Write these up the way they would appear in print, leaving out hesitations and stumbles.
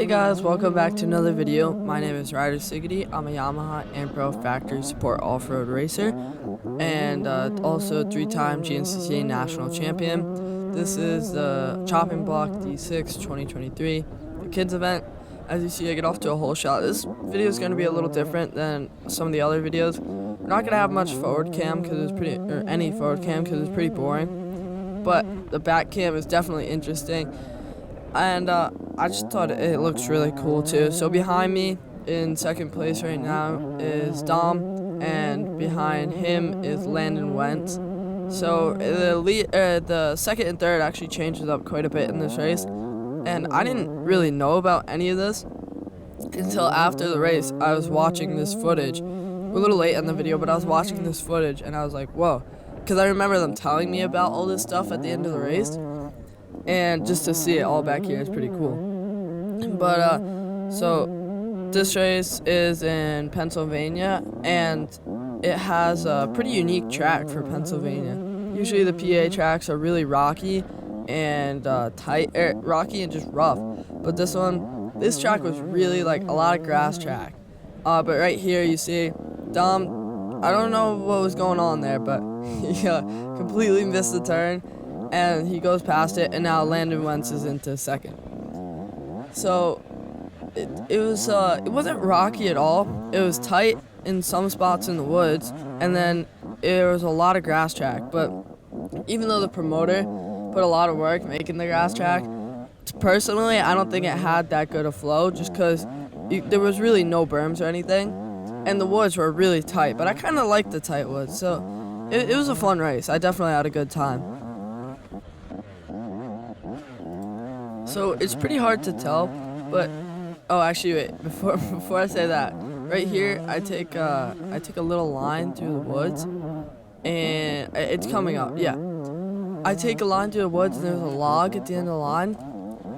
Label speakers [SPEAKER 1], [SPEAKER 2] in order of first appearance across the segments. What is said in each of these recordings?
[SPEAKER 1] Hey guys, welcome back to another video. My name is Ryder Sigety. I'm a Yamaha AmPro factory support off-road racer and also three-time GNCC national champion. This is the chopping block D6 2023, the kids event. As you see, I get off to a hole shot. This video is going to be a little different than some of the other videos. We're not going to have much forward cam because any forward cam because it's pretty boring. But the back cam is definitely interesting. And I just thought it looks really cool too. So behind me in second place right now is Dom, and behind him is Landon Wentz. So the second and third actually changes up quite a bit in this race, and I didn't really know about any of this until after the race. I was watching this footage. We're a little late in the video, but I was watching this footage and I was like, whoa, because I remember them telling me about all this stuff at the end of the race. And just to see it all back here is pretty cool. But so this race is in Pennsylvania, and it has a pretty unique track for Pennsylvania. Usually the PA tracks are really rocky and rocky and just rough. But this track was really like a lot of grass track. But right here you see Dom, I don't know what was going on there, but he completely missed the turn. And he goes past it, and now Landon Wentz is into second. So it wasn't rocky at all. It was tight in some spots in the woods, and then there was a lot of grass track. But even though the promoter put a lot of work making the grass track, personally, I don't think it had that good a flow, just because there was really no berms or anything, and the woods were really tight. But I kind of liked the tight woods, so it was a fun race. I definitely had a good time. So it's pretty hard to tell, but actually wait, before I say that, right here I take a little line through the woods, and it's coming up. Yeah, I take a line through the woods, and there's a log at the end of the line,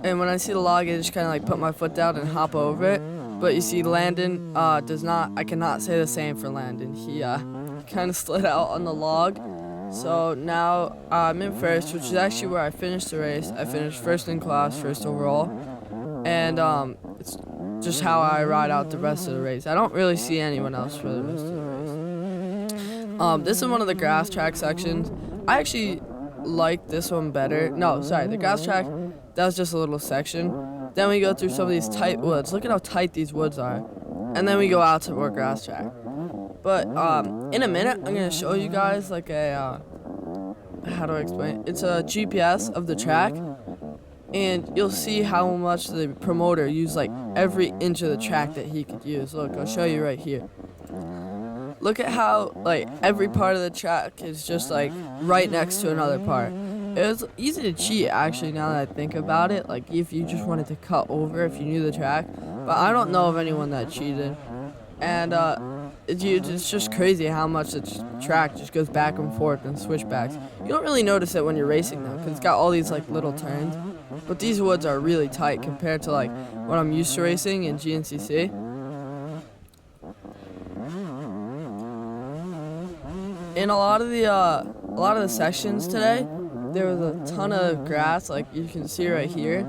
[SPEAKER 1] and when I see the log, I just kind of like put my foot down and hop over it. But you see, Landon does not. I cannot say the same for Landon. He kind of slid out on the log. So now I'm in first, which is actually where I finished the race. I finished first in class, first overall, and it's just how I ride out the rest of the race. I don't really see anyone else for the rest of the race. This is one of the grass track sections. I actually like this one better. No, sorry, the grass track, that was just a little section. Then we go through some of these tight woods. Look at how tight these woods are. And then we go out to more grass track. But in a minute, I'm going to show you guys like a, how do I explain it? It's a GPS of the track, and you'll see how much the promoter used like every inch of the track that he could use. Look, I'll show you right here. Look at how like every part of the track is just like right next to another part. It was easy to cheat actually now that I think about it, like if you just wanted to cut over if you knew the track, but I don't know of anyone that cheated. And it's just crazy how much the track just goes back and forth and switchbacks. You don't really notice it when you're racing though, because it's got all these like little turns. But these woods are really tight compared to like what I'm used to racing in GNCC. In a lot of the sections today, there was a ton of grass, like you can see right here.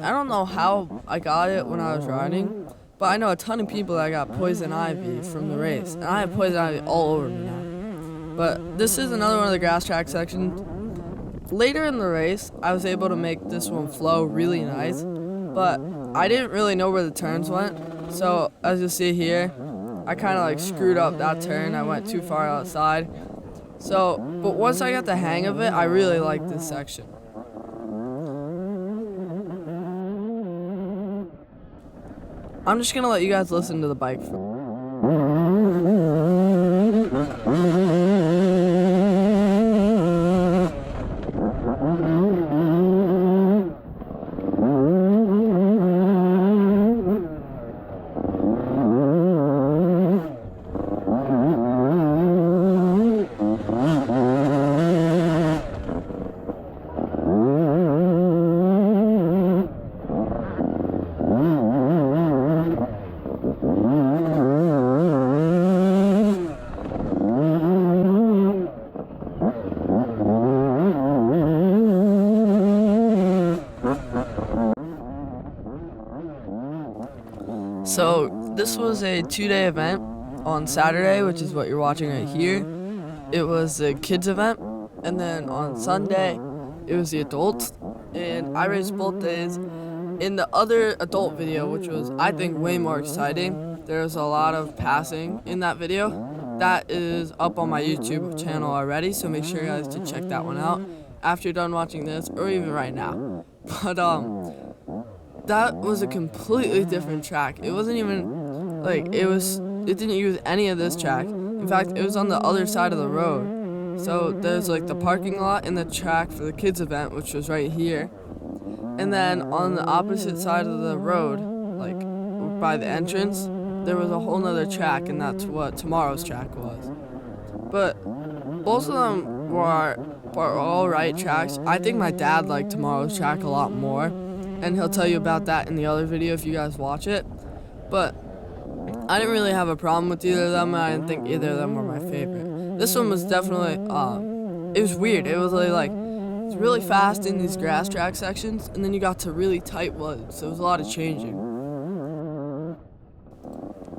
[SPEAKER 1] I don't know how I got it when I was riding, but I know a ton of people that got poison ivy from the race, and I have poison ivy all over me now. But this is another one of the grass track sections. Later in the race, I was able to make this one flow really nice, but I didn't really know where the turns went. So as you'll see here, I kind of like screwed up that turn. I went too far outside. So, but once I got the hang of it, I really liked this section. I'm just gonna let you guys listen to the bike. this was a 2-day event. On Saturday, which is what you're watching right here, it was the kids event, and then on Sunday it was the adults, and I raced both days. In the other adult video, which was I think way more exciting, there's a lot of passing in that video. That is up on my YouTube channel already, so make sure you guys to check that one out after you're done watching this, or even right now. But that was a completely different track. It wasn't even like it didn't use any of this track. In fact, it was on the other side of the road. So there's like the parking lot and the track for the kids event, which was right here. And then on the opposite side of the road, like by the entrance, there was a whole nother track, and that's what tomorrow's track was. But both of them were all right tracks. I think my dad liked tomorrow's track a lot more, and he'll tell you about that in the other video if you guys watch it. But I didn't really have a problem with either of them, and I didn't think either of them were my favorite. This one was definitely, it was weird. It was like it's really fast in these grass track sections, and then you got to really tight woods, so it was a lot of changing.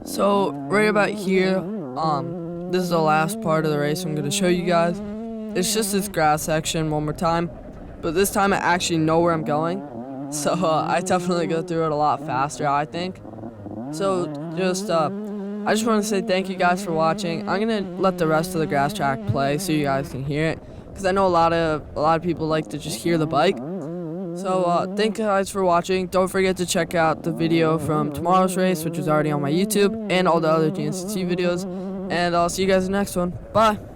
[SPEAKER 1] So right about here, this is the last part of the race I'm going to show you guys. It's just this grass section one more time, but this time I actually know where I'm going, so I definitely go through it a lot faster, I think. So I just want to say thank you guys for watching. I'm going to let the rest of the grass track play so you guys can hear it, because I know a lot of people like to just hear the bike. So thank you guys for watching. Don't forget to check out the video from tomorrow's race, which is already on my YouTube, and all the other GNCC videos. And I'll see you guys in the next one. Bye.